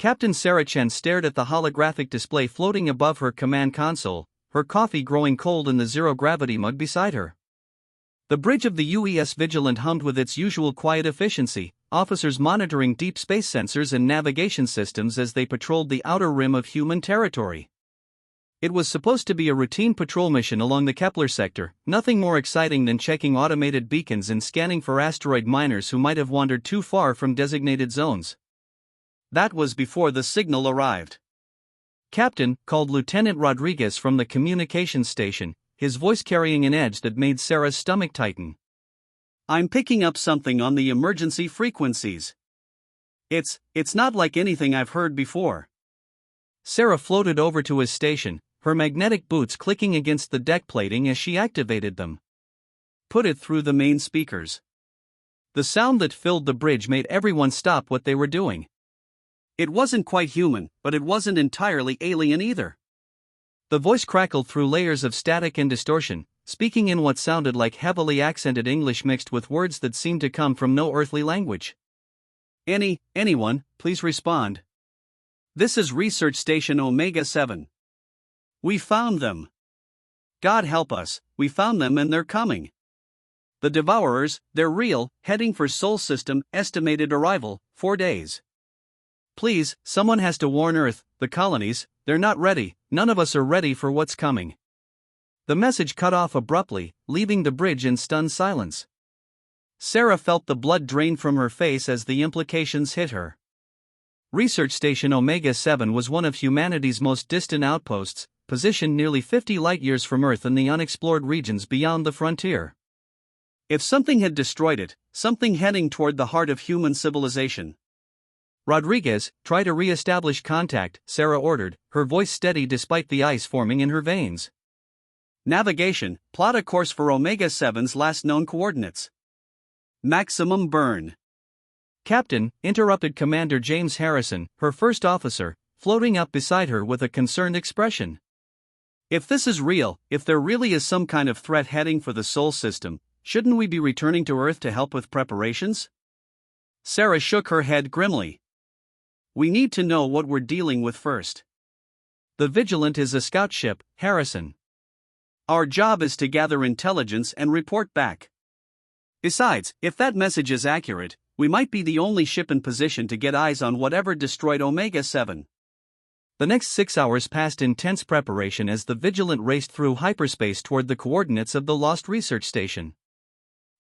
Captain Sarah Chen stared at the holographic display floating above her command console, her coffee growing cold in the zero-gravity mug beside her. The bridge of the UES Vigilant hummed with its usual quiet efficiency, officers monitoring deep space sensors and navigation systems as they patrolled the outer rim of human territory. It was supposed to be a routine patrol mission along the Kepler sector, nothing more exciting than checking automated beacons and scanning for asteroid miners who might have wandered too far from designated zones. That was before the signal arrived. "Captain," called Lieutenant Rodriguez from the communications station, his voice carrying an edge that made Sarah's stomach tighten. "I'm picking up something on the emergency frequencies. It's not like anything I've heard before." Sarah floated over to his station, her magnetic boots clicking against the deck plating as she activated them. "Put it through the main speakers." The sound that filled the bridge made everyone stop what they were doing. It wasn't quite human, but it wasn't entirely alien either. The voice crackled through layers of static and distortion, speaking in what sounded like heavily accented English mixed with words that seemed to come from no earthly language. Anyone, please respond. This is Research Station Omega-7. We found them. God help us, we found them and they're coming. The Devourers, they're real, heading for Sol System, estimated arrival, 4 days. Please, someone has to warn Earth, the colonies, they're not ready, none of us are ready for what's coming. The message cut off abruptly, leaving the bridge in stunned silence. Sarah felt the blood drain from her face as the implications hit her. Research Station Omega-7 was one of humanity's most distant outposts, positioned nearly 50 light-years from Earth in the unexplored regions beyond the frontier. If something had destroyed it, something heading toward the heart of human civilization. "Rodriguez, try to re-establish contact," Sarah ordered, her voice steady despite the ice forming in her veins. "Navigation, plot a course for Omega-7's last known coordinates. Maximum burn." "Captain," interrupted Commander James Harrison, her first officer, floating up beside her with a concerned expression. "If this is real, if there really is some kind of threat heading for the Sol System, shouldn't we be returning to Earth to help with preparations?" Sarah shook her head grimly. "We need to know what we're dealing with first. The Vigilant is a scout ship, Harrison. Our job is to gather intelligence and report back. Besides, if that message is accurate, we might be the only ship in position to get eyes on whatever destroyed Omega-7. The next 6 hours passed in tense preparation as the Vigilant raced through hyperspace toward the coordinates of the lost research station.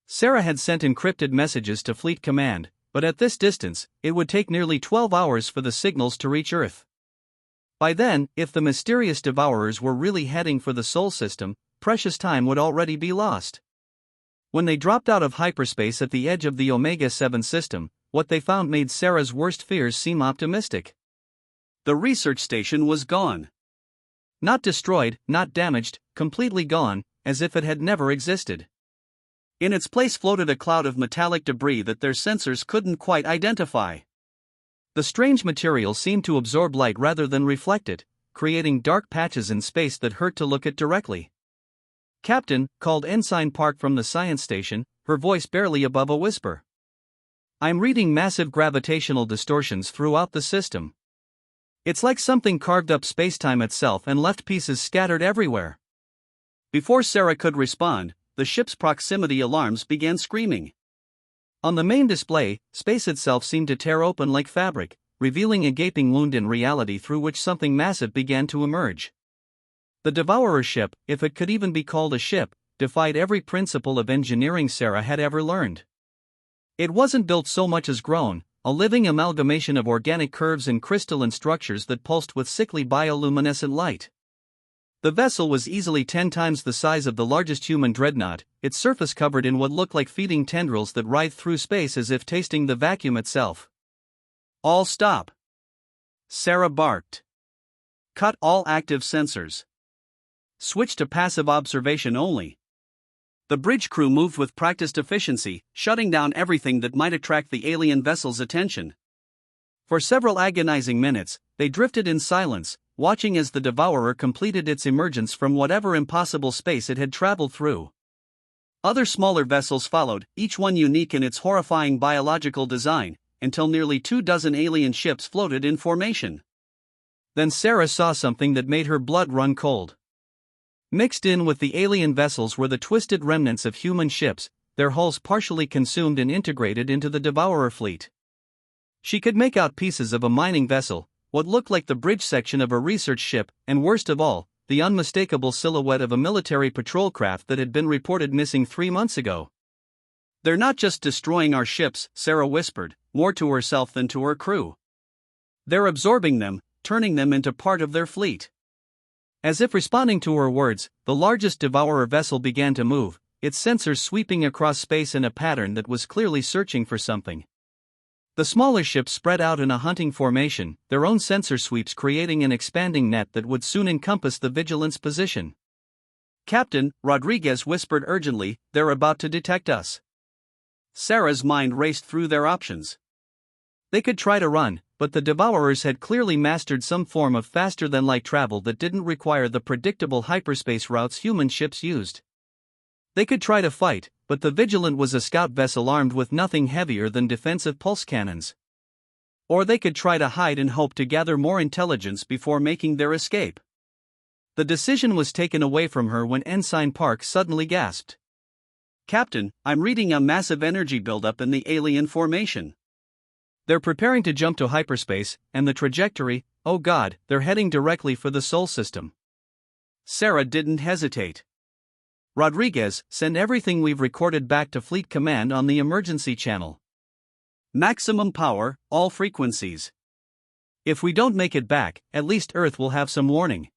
Sarah had sent encrypted messages to Fleet Command, but at this distance, it would take nearly 12 hours for the signals to reach Earth. By then, if the mysterious Devourers were really heading for the Sol System, precious time would already be lost. When they dropped out of hyperspace at the edge of the Omega-7 system, what they found made Sarah's worst fears seem optimistic. The research station was gone. Not destroyed, not damaged, completely gone, as if it had never existed. In its place floated a cloud of metallic debris that their sensors couldn't quite identify. The strange material seemed to absorb light rather than reflect it, creating dark patches in space that hurt to look at directly. "Captain," called Ensign Park from the science station, her voice barely above a whisper. "I'm reading massive gravitational distortions throughout the system. It's like something carved up spacetime itself and left pieces scattered everywhere." Before Sarah could respond, the ship's proximity alarms began screaming. On the main display, space itself seemed to tear open like fabric, revealing a gaping wound in reality through which something massive began to emerge. The Devourer ship, if it could even be called a ship, defied every principle of engineering Sarah had ever learned. It wasn't built so much as grown, a living amalgamation of organic curves and crystalline structures that pulsed with sickly bioluminescent light. The vessel was easily 10 times the size of the largest human dreadnought, its surface covered in what looked like feeding tendrils that writhed through space as if tasting the vacuum itself. "All stop!" Sarah barked. "Cut all active sensors. Switch to passive observation only." The bridge crew moved with practiced efficiency, shutting down everything that might attract the alien vessel's attention. For several agonizing minutes, they drifted in silence, watching as the Devourer completed its emergence from whatever impossible space it had traveled through. Other smaller vessels followed, each one unique in its horrifying biological design, until nearly 24 alien ships floated in formation. Then Sarah saw something that made her blood run cold. Mixed in with the alien vessels were the twisted remnants of human ships, their hulls partially consumed and integrated into the Devourer fleet. She could make out pieces of a mining vessel, what looked like the bridge section of a research ship, and worst of all, the unmistakable silhouette of a military patrol craft that had been reported missing 3 months ago. "They're not just destroying our ships," Sarah whispered, more to herself than to her crew. "They're absorbing them, turning them into part of their fleet." As if responding to her words, the largest Devourer vessel began to move, its sensors sweeping across space in a pattern that was clearly searching for something. The smaller ships spread out in a hunting formation, their own sensor sweeps creating an expanding net that would soon encompass the Vigilant's position. "Captain," Rodriguez whispered urgently, "they're about to detect us." Sarah's mind raced through their options. They could try to run, but the Devourers had clearly mastered some form of faster-than-light travel that didn't require the predictable hyperspace routes human ships used. They could try to fight, but the Vigilant was a scout vessel armed with nothing heavier than defensive pulse cannons. Or they could try to hide and hope to gather more intelligence before making their escape. The decision was taken away from her when Ensign Park suddenly gasped. "Captain, I'm reading a massive energy buildup in the alien formation. They're preparing to jump to hyperspace, and the trajectory, oh God, they're heading directly for the Sol system." Sarah didn't hesitate. "Rodriguez, send everything we've recorded back to Fleet Command on the emergency channel. Maximum power, all frequencies. If we don't make it back, at least Earth will have some warning."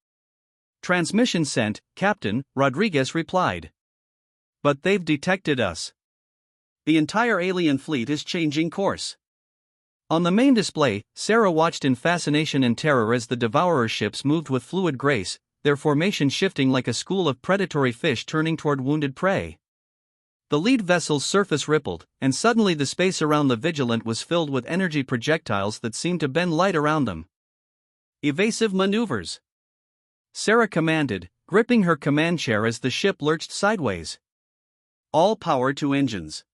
"Transmission sent, Captain," Rodriguez replied. "But they've detected us. The entire alien fleet is changing course." On the main display, Sarah watched in fascination and terror as the Devourer ships moved with fluid grace, their formation shifting like a school of predatory fish turning toward wounded prey. The lead vessel's surface rippled, and suddenly the space around the Vigilant was filled with energy projectiles that seemed to bend light around them. "Evasive maneuvers," Sarah commanded, gripping her command chair as the ship lurched sideways. "All power to engines.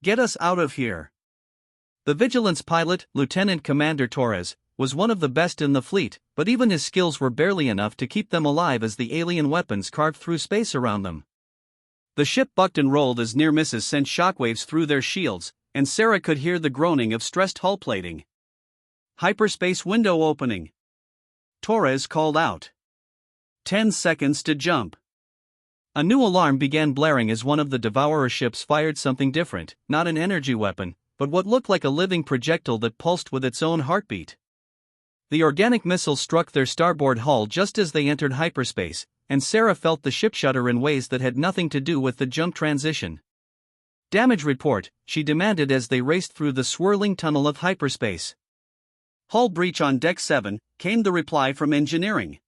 Get us out of here." The Vigilant's pilot, Lieutenant Commander Torres, was one of the best in the fleet, but even his skills were barely enough to keep them alive as the alien weapons carved through space around them. The ship bucked and rolled as near misses sent shockwaves through their shields, and Sarah could hear the groaning of stressed hull plating. "Hyperspace window opening," Torres called out. 10 seconds to jump." A new alarm began blaring as one of the Devourer ships fired something different, not an energy weapon, but what looked like a living projectile that pulsed with its own heartbeat. The organic missile struck their starboard hull just as they entered hyperspace, and Sarah felt the ship shudder in ways that had nothing to do with the jump transition. "Damage report," she demanded as they raced through the swirling tunnel of hyperspace. "Hull breach on Deck 7, came the reply from engineering."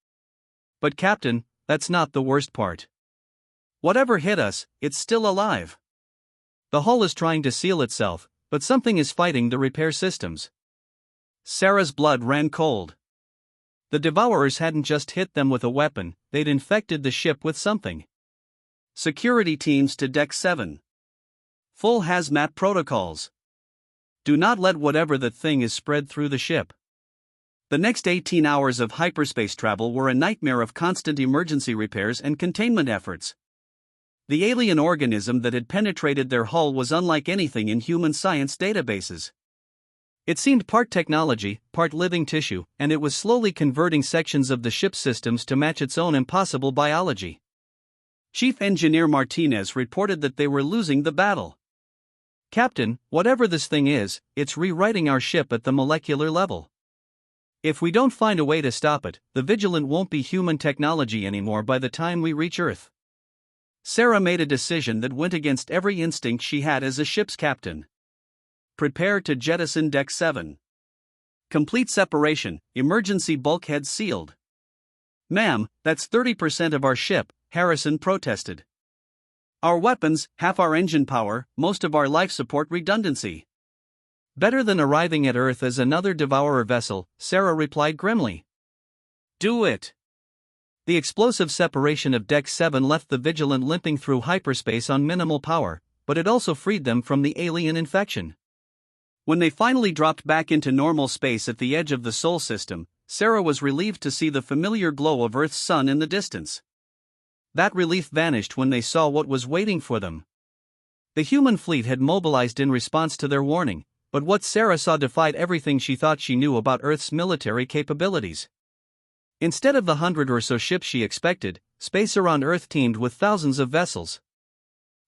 "But Captain, that's not the worst part. Whatever hit us, it's still alive. The hull is trying to seal itself, but something is fighting the repair systems." Sarah's blood ran cold. The Devourers hadn't just hit them with a weapon, they'd infected the ship with something. "Security teams to Deck 7. Full hazmat protocols. Do not let whatever that thing is spread through the ship." The next 18 hours of hyperspace travel were a nightmare of constant emergency repairs and containment efforts. The alien organism that had penetrated their hull was unlike anything in human science databases. It seemed part technology, part living tissue, and it was slowly converting sections of the ship's systems to match its own impossible biology. Chief Engineer Martinez reported that they were losing the battle. "Captain, whatever this thing is, it's rewriting our ship at the molecular level. If we don't find a way to stop it, the Vigilant won't be human technology anymore by the time we reach Earth." Sarah made a decision that went against every instinct she had as a ship's captain. "Prepare to jettison Deck 7. Complete separation, emergency bulkheads sealed." "Ma'am, that's 30% of our ship," Harrison protested. "Our weapons, half our engine power, most of our life support redundancy." "Better than arriving at Earth as another Devourer vessel," Sarah replied grimly. "Do it." The explosive separation of Deck 7 left the Vigilant limping through hyperspace on minimal power, but it also freed them from the alien infection. When they finally dropped back into normal space at the edge of the Sol system, Sarah was relieved to see the familiar glow of Earth's sun in the distance. That relief vanished when they saw what was waiting for them. The human fleet had mobilized in response to their warning, but what Sarah saw defied everything she thought she knew about Earth's military capabilities. Instead of the 100 or so ships she expected, space around Earth teemed with thousands of vessels.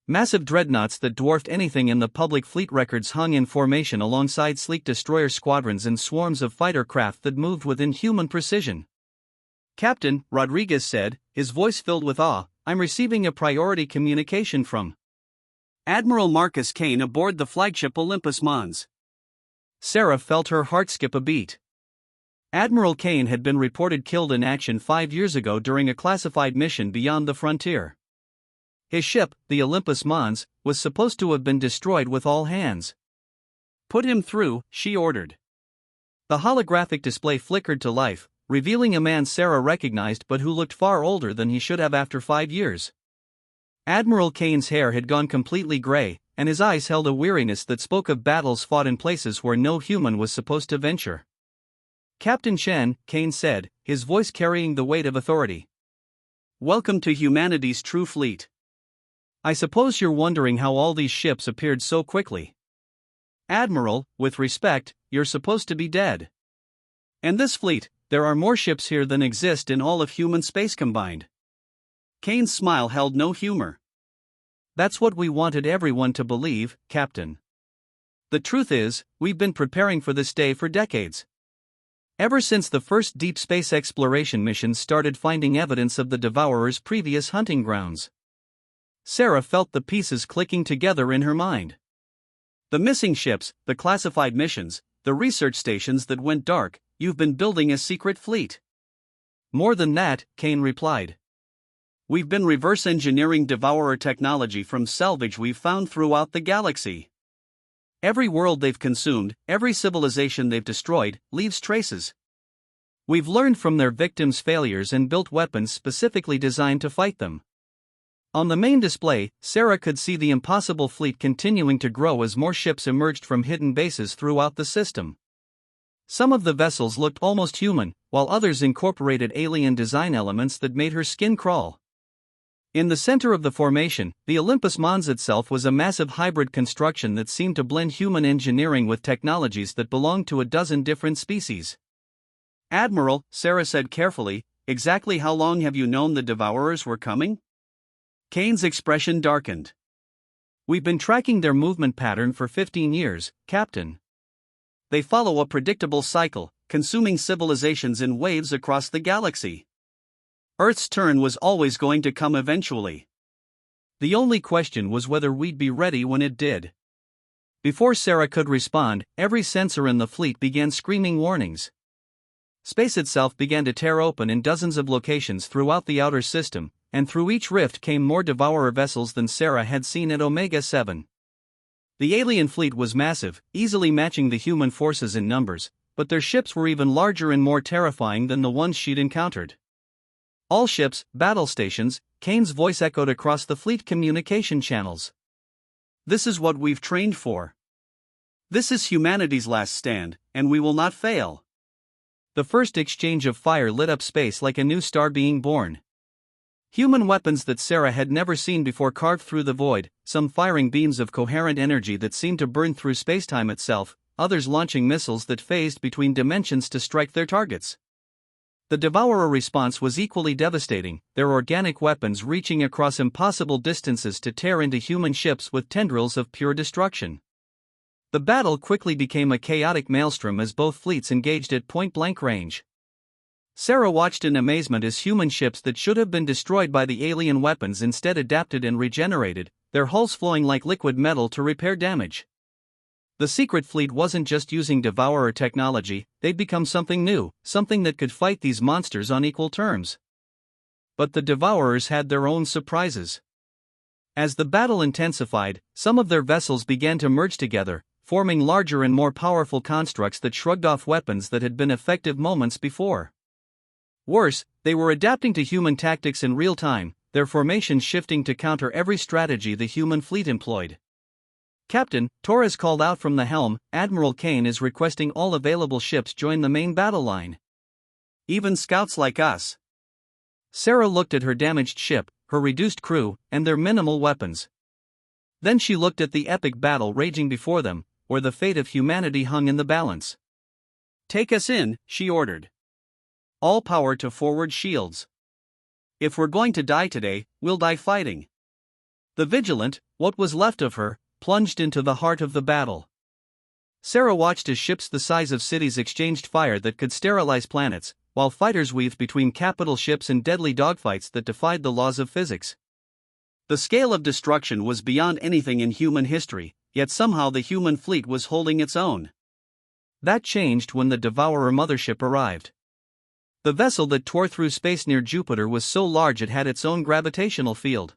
Massive dreadnoughts that dwarfed anything in the public fleet records hung in formation alongside sleek destroyer squadrons and swarms of fighter craft that moved with inhuman precision. "Captain," Rodriguez said, his voice filled with awe, "I'm receiving a priority communication from Admiral Marcus Kane aboard the flagship Olympus Mons." Sarah felt her heart skip a beat. Admiral Kane had been reported killed in action 5 years ago during a classified mission beyond the frontier. His ship, the Olympus Mons, was supposed to have been destroyed with all hands. "Put him through," she ordered. The holographic display flickered to life, revealing a man Sarah recognized but who looked far older than he should have after 5 years. Admiral Kane's hair had gone completely gray, and his eyes held a weariness that spoke of battles fought in places where no human was supposed to venture. "Captain Shen," Kane said, his voice carrying the weight of authority. "Welcome to humanity's true fleet. I suppose you're wondering how all these ships appeared so quickly. Admiral, with respect, you're supposed to be dead. And this fleet, there are more ships here than exist in all of human space combined." Kane's smile held no humor. "That's what we wanted everyone to believe, Captain. The truth is, we've been preparing for this day for decades. Ever since the first deep space exploration missions started finding evidence of the Devourer's previous hunting grounds." Sarah felt the pieces clicking together in her mind. The missing ships, the classified missions, the research stations that went dark, you've been building a secret fleet. "More than that," Kane replied. "We've been reverse engineering Devourer technology from salvage we've found throughout the galaxy. Every world they've consumed, every civilization they've destroyed, leaves traces. We've learned from their victims' failures and built weapons specifically designed to fight them." On the main display, Sarah could see the impossible fleet continuing to grow as more ships emerged from hidden bases throughout the system. Some of the vessels looked almost human, while others incorporated alien design elements that made her skin crawl. In the center of the formation, the Olympus Mons itself was a massive hybrid construction that seemed to blend human engineering with technologies that belonged to a dozen different species. "Admiral," Sarah said carefully, "exactly how long have you known the Devourers were coming?" Kane's expression darkened. "We've been tracking their movement pattern for 15 years, Captain. They follow a predictable cycle, consuming civilizations in waves across the galaxy. Earth's turn was always going to come eventually. The only question was whether we'd be ready when it did." Before Sarah could respond, every sensor in the fleet began screaming warnings. Space itself began to tear open in dozens of locations throughout the outer system, and through each rift came more Devourer vessels than Sarah had seen at Omega 7. The alien fleet was massive, easily matching the human forces in numbers, but their ships were even larger and more terrifying than the ones she'd encountered. "All ships, battle stations," Kane's voice echoed across the fleet communication channels. "This is what we've trained for. This is humanity's last stand, and we will not fail." The first exchange of fire lit up space like a new star being born. Human weapons that Sarah had never seen before carved through the void, some firing beams of coherent energy that seemed to burn through spacetime itself, others launching missiles that phased between dimensions to strike their targets. The Devourer response was equally devastating, their organic weapons reaching across impossible distances to tear into human ships with tendrils of pure destruction. The battle quickly became a chaotic maelstrom as both fleets engaged at point-blank range. Sarah watched in amazement as human ships that should have been destroyed by the alien weapons instead adapted and regenerated, their hulls flowing like liquid metal to repair damage. The secret fleet wasn't just using Devourer technology, they'd become something new, something that could fight these monsters on equal terms. But the Devourers had their own surprises. As the battle intensified, some of their vessels began to merge together, forming larger and more powerful constructs that shrugged off weapons that had been effective moments before. Worse, they were adapting to human tactics in real time, their formations shifting to counter every strategy the human fleet employed. "Captain," Torres called out from the helm, "Admiral Kane is requesting all available ships join the main battle line. Even scouts like us." Sarah looked at her damaged ship, her reduced crew, and their minimal weapons. Then she looked at the epic battle raging before them, where the fate of humanity hung in the balance. "Take us in," she ordered. "All power to forward shields. If we're going to die today, we'll die fighting." The Vigilant, what was left of her, plunged into the heart of the battle. Sarah watched as ships the size of cities exchanged fire that could sterilize planets, while fighters weaved between capital ships in deadly dogfights that defied the laws of physics. The scale of destruction was beyond anything in human history, yet somehow the human fleet was holding its own. That changed when the Devourer mothership arrived. The vessel that tore through space near Jupiter was so large it had its own gravitational field.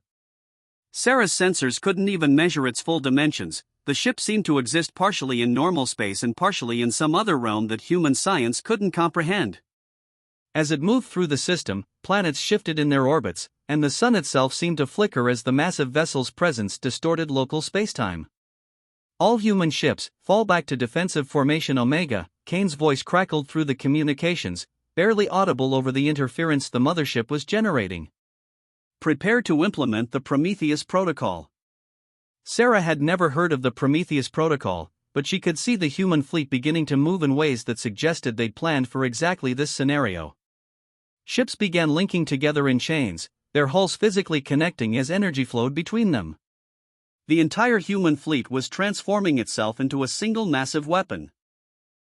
Sarah's sensors couldn't even measure its full dimensions. The ship seemed to exist partially in normal space and partially in some other realm that human science couldn't comprehend. As it moved through the system, planets shifted in their orbits, and the sun itself seemed to flicker as the massive vessel's presence distorted local spacetime. "All human ships, fall back to defensive formation Omega," Kane's voice crackled through the communications, barely audible over the interference the mothership was generating. "Prepare to implement the Prometheus Protocol." Sarah had never heard of the Prometheus Protocol, but she could see the human fleet beginning to move in ways that suggested they'd planned for exactly this scenario. Ships began linking together in chains, their hulls physically connecting as energy flowed between them. The entire human fleet was transforming itself into a single massive weapon.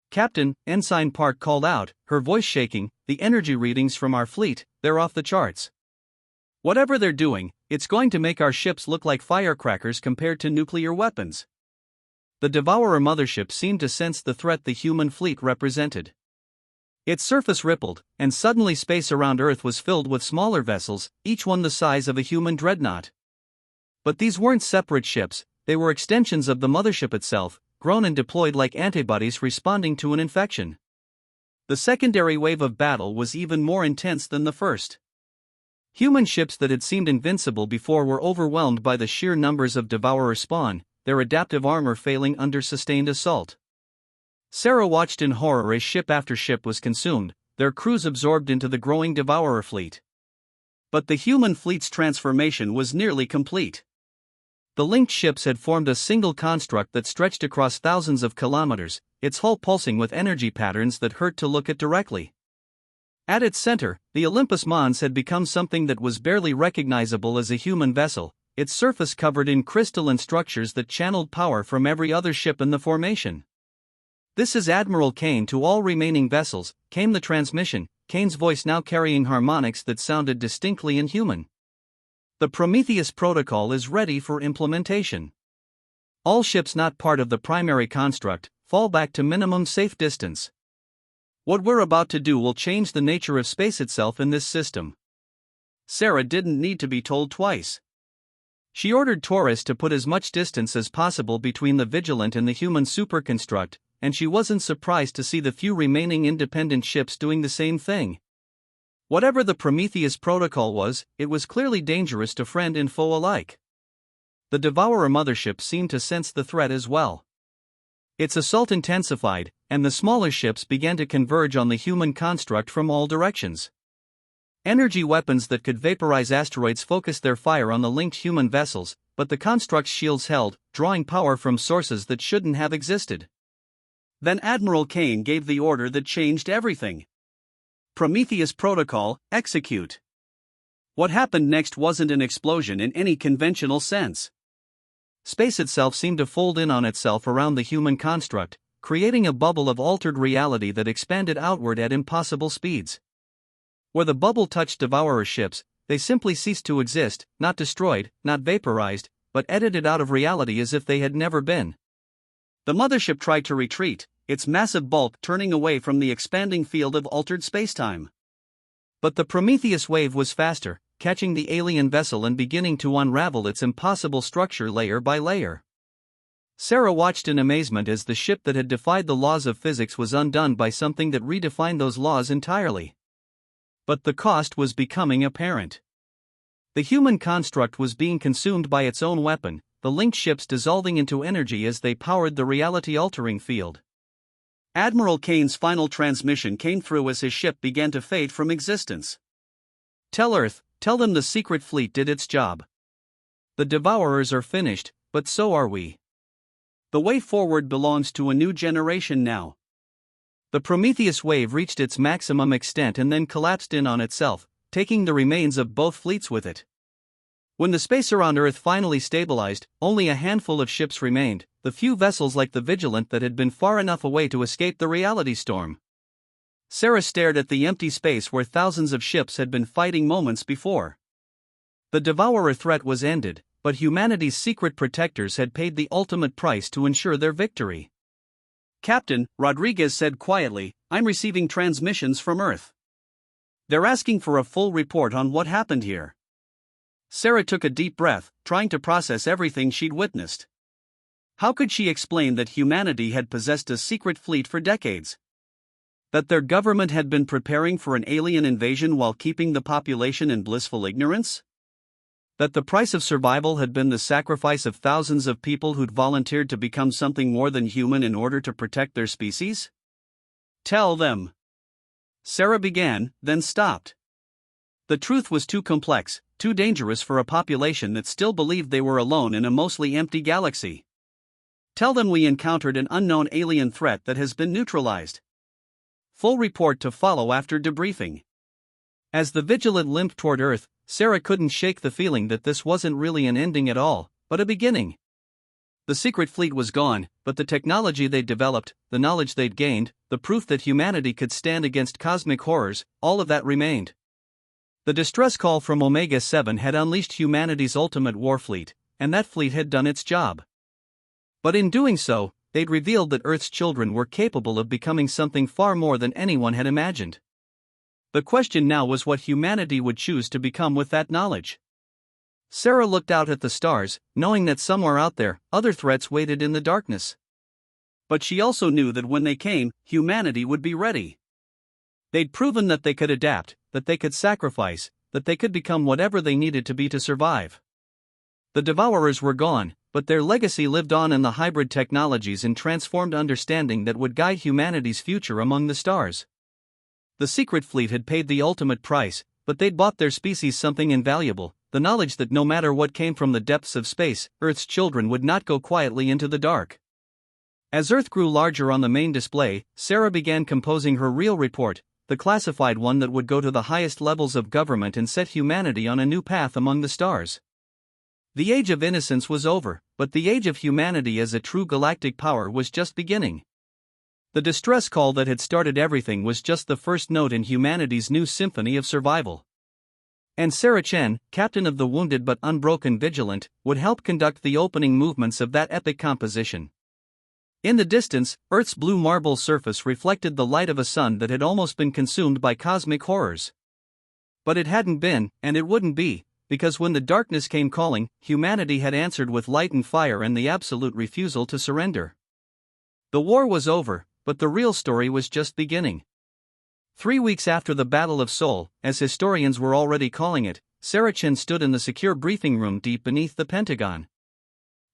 "Captain," Ensign Park called out, her voice shaking, "the energy readings from our fleet, they're off the charts. Whatever they're doing, it's going to make our ships look like firecrackers compared to nuclear weapons." The Devourer mothership seemed to sense the threat the human fleet represented. Its surface rippled, and suddenly space around Earth was filled with smaller vessels, each one the size of a human dreadnought. But these weren't separate ships, they were extensions of the mothership itself, grown and deployed like antibodies responding to an infection. The secondary wave of battle was even more intense than the first. Human ships that had seemed invincible before were overwhelmed by the sheer numbers of Devourer spawn, their adaptive armor failing under sustained assault. Sarah watched in horror as ship after ship was consumed, their crews absorbed into the growing Devourer fleet. But the human fleet's transformation was nearly complete. The linked ships had formed a single construct that stretched across thousands of kilometers, its hull pulsing with energy patterns that hurt to look at directly. At its center, the Olympus Mons had become something that was barely recognizable as a human vessel, its surface covered in crystalline structures that channeled power from every other ship in the formation. "This is Admiral Kane to all remaining vessels," came the transmission, Kane's voice now carrying harmonics that sounded distinctly inhuman. "The Prometheus Protocol is ready for implementation. All ships not part of the primary construct, fall back to minimum safe distance. What we're about to do will change the nature of space itself in this system." Sarah didn't need to be told twice. She ordered Torres to put as much distance as possible between the Vigilant and the human superconstruct, and she wasn't surprised to see the few remaining independent ships doing the same thing. Whatever the Prometheus Protocol was, it was clearly dangerous to friend and foe alike. The Devourer mothership seemed to sense the threat as well. Its assault intensified, and the smaller ships began to converge on the human construct from all directions. Energy weapons that could vaporize asteroids focused their fire on the linked human vessels, but the construct's shields held, drawing power from sources that shouldn't have existed. Then Admiral Kane gave the order that changed everything. "Prometheus Protocol, execute." What happened next wasn't an explosion in any conventional sense. Space itself seemed to fold in on itself around the human construct, creating a bubble of altered reality that expanded outward at impossible speeds. Where the bubble touched Devourer ships, they simply ceased to exist, not destroyed, not vaporized, but edited out of reality as if they had never been. The mothership tried to retreat, its massive bulk turning away from the expanding field of altered spacetime. But the Prometheus wave was faster, catching the alien vessel and beginning to unravel its impossible structure layer by layer. Sarah watched in amazement as the ship that had defied the laws of physics was undone by something that redefined those laws entirely. But the cost was becoming apparent. The human construct was being consumed by its own weapon, the linked ships dissolving into energy as they powered the reality-altering field. Admiral Kane's final transmission came through as his ship began to fade from existence. "Tell Earth, tell them the secret fleet did its job. The Devourers are finished, but so are we. The way forward belongs to a new generation now." The Prometheus wave reached its maximum extent and then collapsed in on itself, taking the remains of both fleets with it. When the space around Earth finally stabilized, only a handful of ships remained, the few vessels like the Vigilant that had been far enough away to escape the reality storm. Sarah stared at the empty space where thousands of ships had been fighting moments before. The Devourer threat was ended, but humanity's secret protectors had paid the ultimate price to ensure their victory. "Captain," Rodriguez said quietly, "I'm receiving transmissions from Earth. They're asking for a full report on what happened here." Sarah took a deep breath, trying to process everything she'd witnessed. How could she explain that humanity had possessed a secret fleet for decades? That their government had been preparing for an alien invasion while keeping the population in blissful ignorance? That the price of survival had been the sacrifice of thousands of people who'd volunteered to become something more than human in order to protect their species? "Tell them," Sarah began, then stopped. The truth was too complex, too dangerous for a population that still believed they were alone in a mostly empty galaxy. "Tell them we encountered an unknown alien threat that has been neutralized. Full report to follow after debriefing." As the Vigilant limped toward Earth, Sarah couldn't shake the feeling that this wasn't really an ending at all, but a beginning. The secret fleet was gone, but the technology they'd developed, the knowledge they'd gained, the proof that humanity could stand against cosmic horrors, all of that remained. The distress call from Omega-7 had unleashed humanity's ultimate war fleet, and that fleet had done its job. But in doing so, they'd revealed that Earth's children were capable of becoming something far more than anyone had imagined. The question now was what humanity would choose to become with that knowledge. Sarah looked out at the stars, knowing that somewhere out there, other threats waited in the darkness. But she also knew that when they came, humanity would be ready. They'd proven that they could adapt, that they could sacrifice, that they could become whatever they needed to be to survive. The Devourers were gone, but their legacy lived on in the hybrid technologies and transformed understanding that would guide humanity's future among the stars. The secret fleet had paid the ultimate price, but they'd bought their species something invaluable, the knowledge that no matter what came from the depths of space, Earth's children would not go quietly into the dark. As Earth grew larger on the main display, Sarah began composing her real report, the classified one that would go to the highest levels of government and set humanity on a new path among the stars. The age of innocence was over, but the age of humanity as a true galactic power was just beginning. The distress call that had started everything was just the first note in humanity's new symphony of survival. And Sarah Chen, captain of the wounded but unbroken Vigilant, would help conduct the opening movements of that epic composition. In the distance, Earth's blue marble surface reflected the light of a sun that had almost been consumed by cosmic horrors. But it hadn't been, and it wouldn't be, because when the darkness came calling, humanity had answered with light and fire and the absolute refusal to surrender. The war was over, but the real story was just beginning. 3 weeks after the Battle of Seoul, as historians were already calling it, Sarah Chen stood in the secure briefing room deep beneath the Pentagon.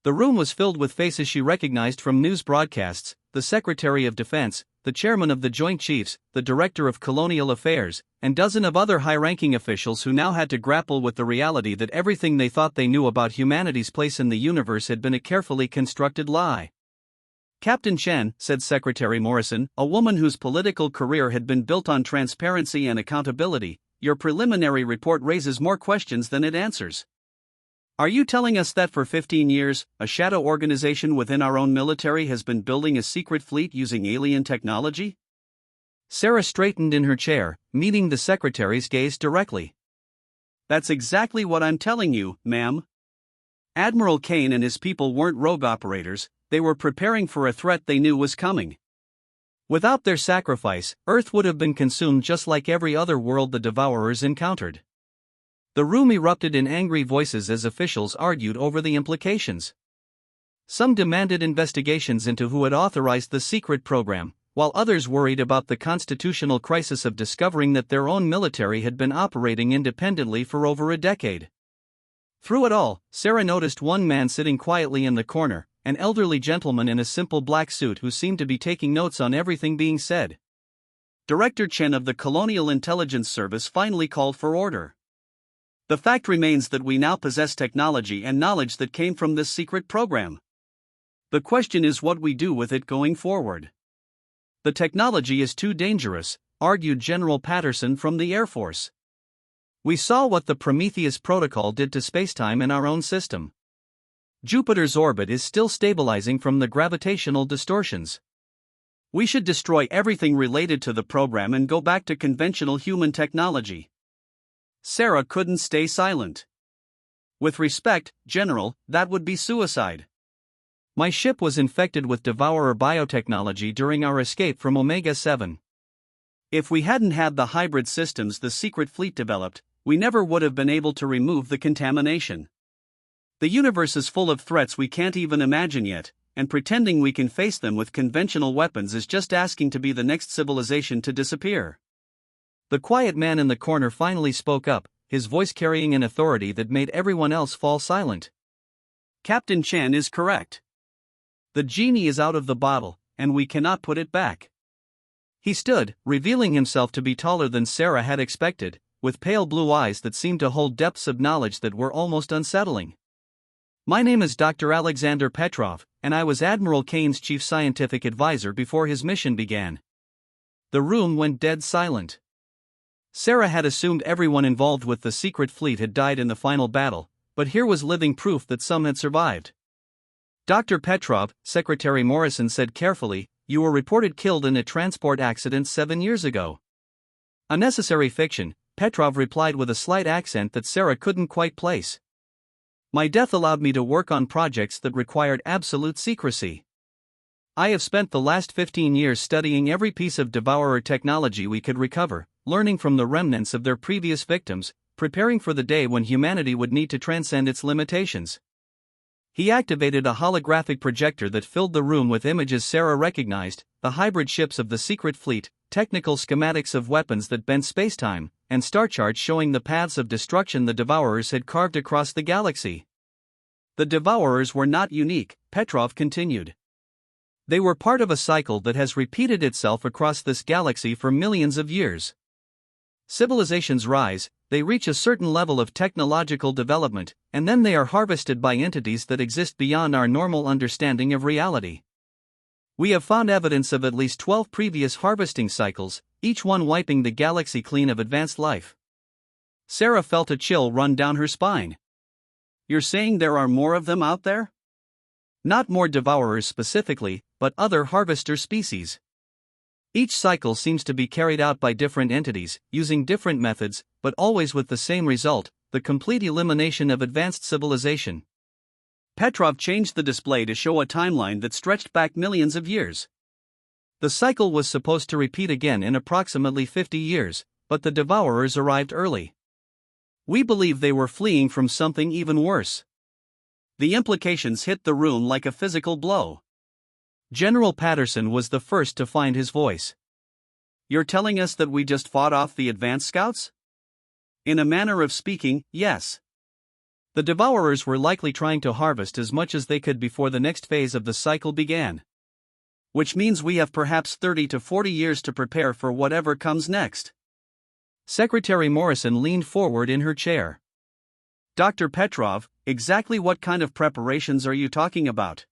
The room was filled with faces she recognized from news broadcasts: the Secretary of Defense, the Chairman of the Joint Chiefs, the Director of Colonial Affairs, and dozens of other high-ranking officials who now had to grapple with the reality that everything they thought they knew about humanity's place in the universe had been a carefully constructed lie. "Captain Chen," said Secretary Morrison, a woman whose political career had been built on transparency and accountability, "your preliminary report raises more questions than it answers. Are you telling us that for 15 years, a shadow organization within our own military has been building a secret fleet using alien technology?" Sarah straightened in her chair, meeting the secretary's gaze directly. "That's exactly what I'm telling you, ma'am. Admiral Kane and his people weren't rogue operators, they were preparing for a threat they knew was coming. Without their sacrifice, Earth would have been consumed just like every other world the Devourers encountered." The room erupted in angry voices as officials argued over the implications. Some demanded investigations into who had authorized the secret program, while others worried about the constitutional crisis of discovering that their own military had been operating independently for over a decade. Through it all, Sarah noticed one man sitting quietly in the corner, an elderly gentleman in a simple black suit who seemed to be taking notes on everything being said. Director Chen of the Colonial Intelligence Service finally called for order. The fact remains that we now possess technology and knowledge that came from this secret program. The question is what we do with it going forward. The technology is too dangerous, argued General Patterson from the Air Force. We saw what the Prometheus protocol did to spacetime in our own system. Jupiter's orbit is still stabilizing from the gravitational distortions. We should destroy everything related to the program and go back to conventional human technology. Sarah couldn't stay silent. With respect, General, that would be suicide. My ship was infected with Devourer biotechnology during our escape from Omega-7. If we hadn't had the hybrid systems the secret fleet developed, we never would have been able to remove the contamination. The universe is full of threats we can't even imagine yet, and pretending we can face them with conventional weapons is just asking to be the next civilization to disappear. The quiet man in the corner finally spoke up, his voice carrying an authority that made everyone else fall silent. Captain Chen is correct. The genie is out of the bottle, and we cannot put it back. He stood, revealing himself to be taller than Sarah had expected, with pale blue eyes that seemed to hold depths of knowledge that were almost unsettling. My name is Dr. Alexander Petrov, and I was Admiral Kane's chief scientific advisor before his mission began. The room went dead silent. Sarah had assumed everyone involved with the secret fleet had died in the final battle, but here was living proof that some had survived. Dr. Petrov, Secretary Morrison said carefully, you were reported killed in a transport accident 7 years ago. Unnecessary fiction, Petrov replied with a slight accent that Sarah couldn't quite place. My death allowed me to work on projects that required absolute secrecy. I have spent the last 15 years studying every piece of Devourer technology we could recover, learning from the remnants of their previous victims, preparing for the day when humanity would need to transcend its limitations. He activated a holographic projector that filled the room with images Sarah recognized, the hybrid ships of the secret fleet, technical schematics of weapons that bent spacetime, and star charts showing the paths of destruction the Devourers had carved across the galaxy. The Devourers were not unique, Petrov continued. They were part of a cycle that has repeated itself across this galaxy for millions of years. Civilizations rise, they reach a certain level of technological development, and then they are harvested by entities that exist beyond our normal understanding of reality. We have found evidence of at least 12 previous harvesting cycles, each one wiping the galaxy clean of advanced life. Sarah felt a chill run down her spine. You're saying there are more of them out there? Not more Devourers specifically, but other harvester species. Each cycle seems to be carried out by different entities, using different methods, but always with the same result, the complete elimination of advanced civilization. Petrov changed the display to show a timeline that stretched back millions of years. The cycle was supposed to repeat again in approximately 50 years, but the Devourers arrived early. We believe they were fleeing from something even worse. The implications hit the room like a physical blow. General Patterson was the first to find his voice. You're telling us that we just fought off the advanced scouts? In a manner of speaking, yes. The Devourers were likely trying to harvest as much as they could before the next phase of the cycle began. Which means we have perhaps 30 to 40 years to prepare for whatever comes next. Secretary Morrison leaned forward in her chair. Dr. Petrov, exactly what kind of preparations are you talking about?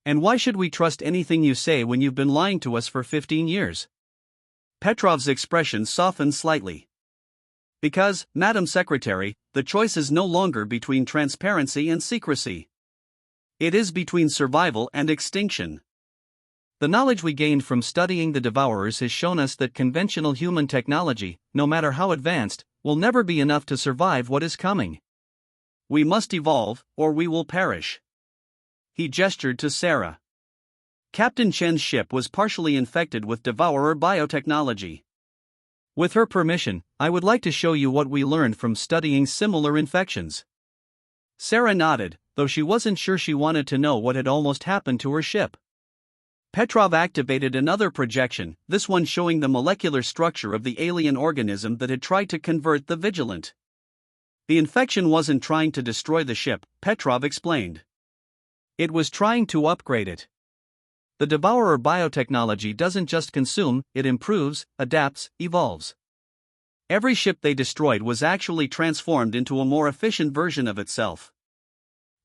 And why should we trust anything you say when you've been lying to us for 15 years? Petrov's expression softened slightly. Because, Madam Secretary, the choice is no longer between transparency and secrecy. It is between survival and extinction. The knowledge we gained from studying the Devourers has shown us that conventional human technology, no matter how advanced, will never be enough to survive what is coming. We must evolve, or we will perish. He gestured to Sarah. Captain Chen's ship was partially infected with Devourer biotechnology. With her permission, I would like to show you what we learned from studying similar infections. Sarah nodded, though she wasn't sure she wanted to know what had almost happened to her ship. Petrov activated another projection, this one showing the molecular structure of the alien organism that had tried to convert the Vigilant. The infection wasn't trying to destroy the ship, Petrov explained. It was trying to upgrade it. The Devourer biotechnology doesn't just consume, it improves, adapts, evolves. Every ship they destroyed was actually transformed into a more efficient version of itself.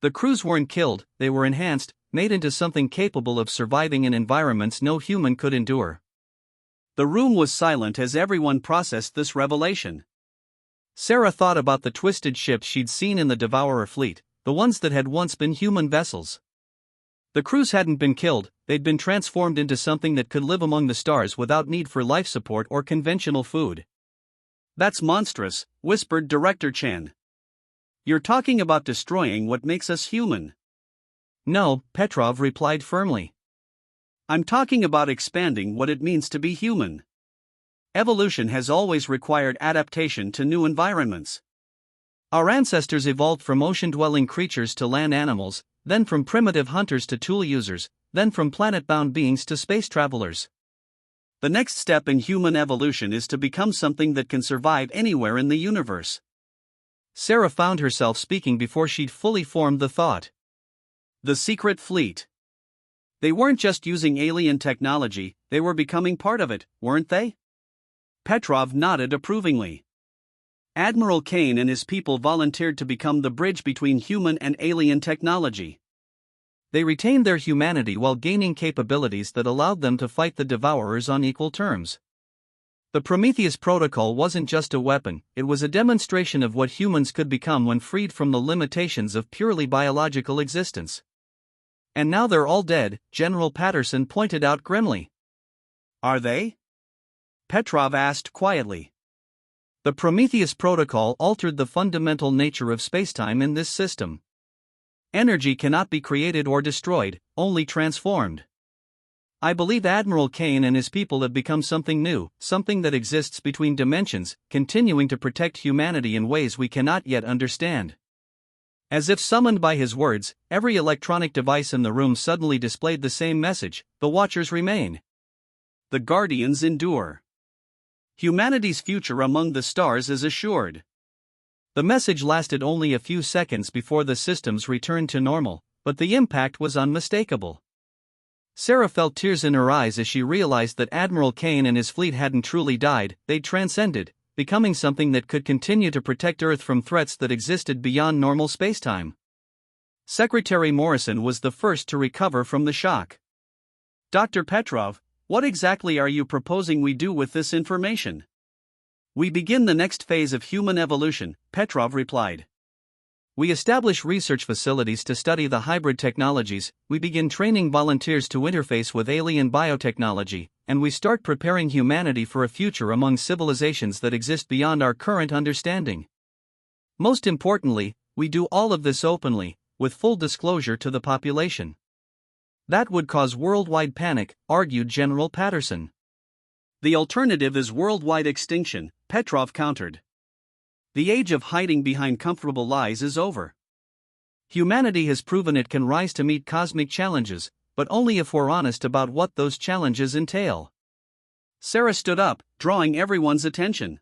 The crews weren't killed, they were enhanced, made into something capable of surviving in environments no human could endure. The room was silent as everyone processed this revelation. Sarah thought about the twisted ships she'd seen in the Devourer fleet, the ones that had once been human vessels. The crews hadn't been killed, they'd been transformed into something that could live among the stars without need for life support or conventional food. "That's monstrous," whispered Director Chen. "You're talking about destroying what makes us human." "No," Petrov replied firmly. "I'm talking about expanding what it means to be human. Evolution has always required adaptation to new environments. Our ancestors evolved from ocean-dwelling creatures to land animals, then from primitive hunters to tool users, then from planet-bound beings to space travelers. The next step in human evolution is to become something that can survive anywhere in the universe." Sarah found herself speaking before she'd fully formed the thought. The Secret Fleet. They weren't just using alien technology, they were becoming part of it, weren't they? Petrov nodded approvingly. Admiral Kane and his people volunteered to become the bridge between human and alien technology. They retained their humanity while gaining capabilities that allowed them to fight the Devourers on equal terms. The Prometheus Protocol wasn't just a weapon, it was a demonstration of what humans could become when freed from the limitations of purely biological existence. "And now they're all dead," General Patterson pointed out grimly. "Are they?" Petrov asked quietly. The Prometheus Protocol altered the fundamental nature of spacetime in this system. Energy cannot be created or destroyed, only transformed. I believe Admiral Kane and his people have become something new, something that exists between dimensions, continuing to protect humanity in ways we cannot yet understand. As if summoned by his words, every electronic device in the room suddenly displayed the same message: the Watchers remain. The Guardians endure. Humanity's future among the stars is assured. The message lasted only a few seconds before the systems returned to normal, but the impact was unmistakable. Sarah felt tears in her eyes as she realized that Admiral Kane and his fleet hadn't truly died, they'd transcended, becoming something that could continue to protect Earth from threats that existed beyond normal spacetime. Secretary Morrison was the first to recover from the shock. "Dr. Petrov, what exactly are you proposing we do with this information?" "We begin the next phase of human evolution," Petrov replied. "We establish research facilities to study the hybrid technologies, we begin training volunteers to interface with alien biotechnology, and we start preparing humanity for a future among civilizations that exist beyond our current understanding. Most importantly, we do all of this openly, with full disclosure to the population." "That would cause worldwide panic," argued General Patterson. "The alternative is worldwide extinction," Petrov countered. "The age of hiding behind comfortable lies is over. Humanity has proven it can rise to meet cosmic challenges, but only if we're honest about what those challenges entail." Sarah stood up, drawing everyone's attention.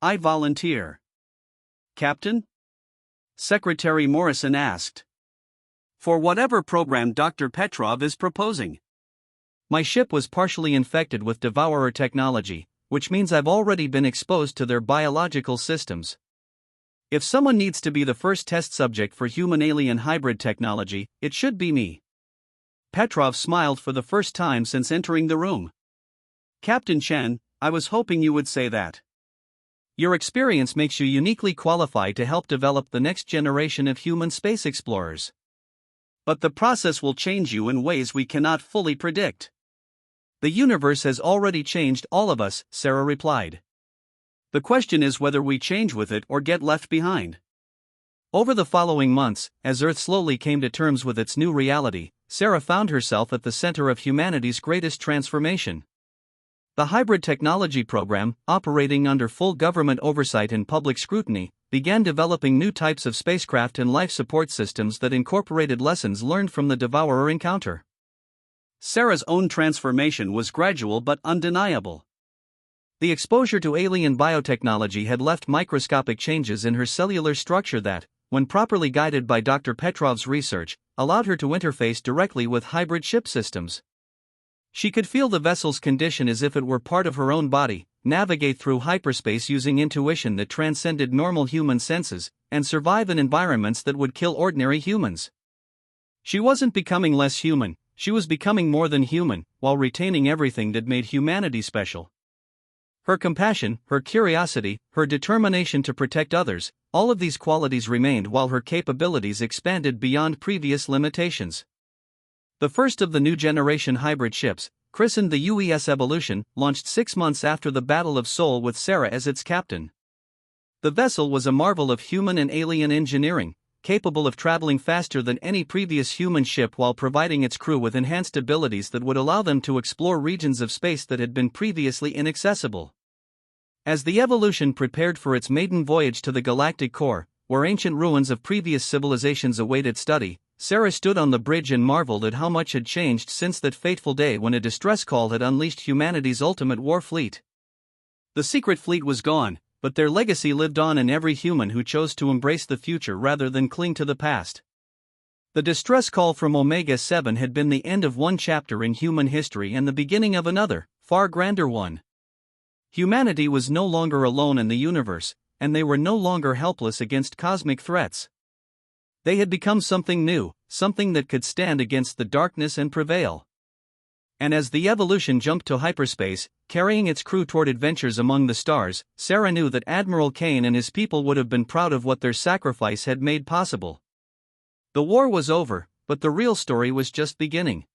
"I volunteer." "Captain?" Secretary Morrison asked. "For whatever program Dr. Petrov is proposing." "My ship was partially infected with Devourer technology, which means I've already been exposed to their biological systems. If someone needs to be the first test subject for human-alien hybrid technology, it should be me." Petrov smiled for the first time since entering the room. "Captain Chen, I was hoping you would say that. Your experience makes you uniquely qualified to help develop the next generation of human space explorers. But the process will change you in ways we cannot fully predict." "The universe has already changed all of us," Sarah replied. "The question is whether we change with it or get left behind." Over the following months, as Earth slowly came to terms with its new reality, Sarah found herself at the center of humanity's greatest transformation. The hybrid technology program, operating under full government oversight and public scrutiny, began developing new types of spacecraft and life support systems that incorporated lessons learned from the Devourer encounter. Sarah's own transformation was gradual but undeniable. The exposure to alien biotechnology had left microscopic changes in her cellular structure that, when properly guided by Dr. Petrov's research, allowed her to interface directly with hybrid ship systems. She could feel the vessel's condition as if it were part of her own body, navigate through hyperspace using intuition that transcended normal human senses, and survive in environments that would kill ordinary humans. She wasn't becoming less human, she was becoming more than human, while retaining everything that made humanity special. Her compassion, her curiosity, her determination to protect others, all of these qualities remained while her capabilities expanded beyond previous limitations. The first of the new generation hybrid ships, christened the UES Evolution, launched 6 months after the Battle of Seoul with Sarah as its captain. The vessel was a marvel of human and alien engineering, capable of traveling faster than any previous human ship while providing its crew with enhanced abilities that would allow them to explore regions of space that had been previously inaccessible. As the Evolution prepared for its maiden voyage to the galactic core, where ancient ruins of previous civilizations awaited study, Sarah stood on the bridge and marveled at how much had changed since that fateful day when a distress call had unleashed humanity's ultimate war fleet. The secret fleet was gone, but their legacy lived on in every human who chose to embrace the future rather than cling to the past. The distress call from Omega-7 had been the end of one chapter in human history and the beginning of another, far grander one. Humanity was no longer alone in the universe, and they were no longer helpless against cosmic threats. They had become something new, something that could stand against the darkness and prevail. And as the Evolution jumped to hyperspace, carrying its crew toward adventures among the stars, Sarah knew that Admiral Kane and his people would have been proud of what their sacrifice had made possible. The war was over, but the real story was just beginning.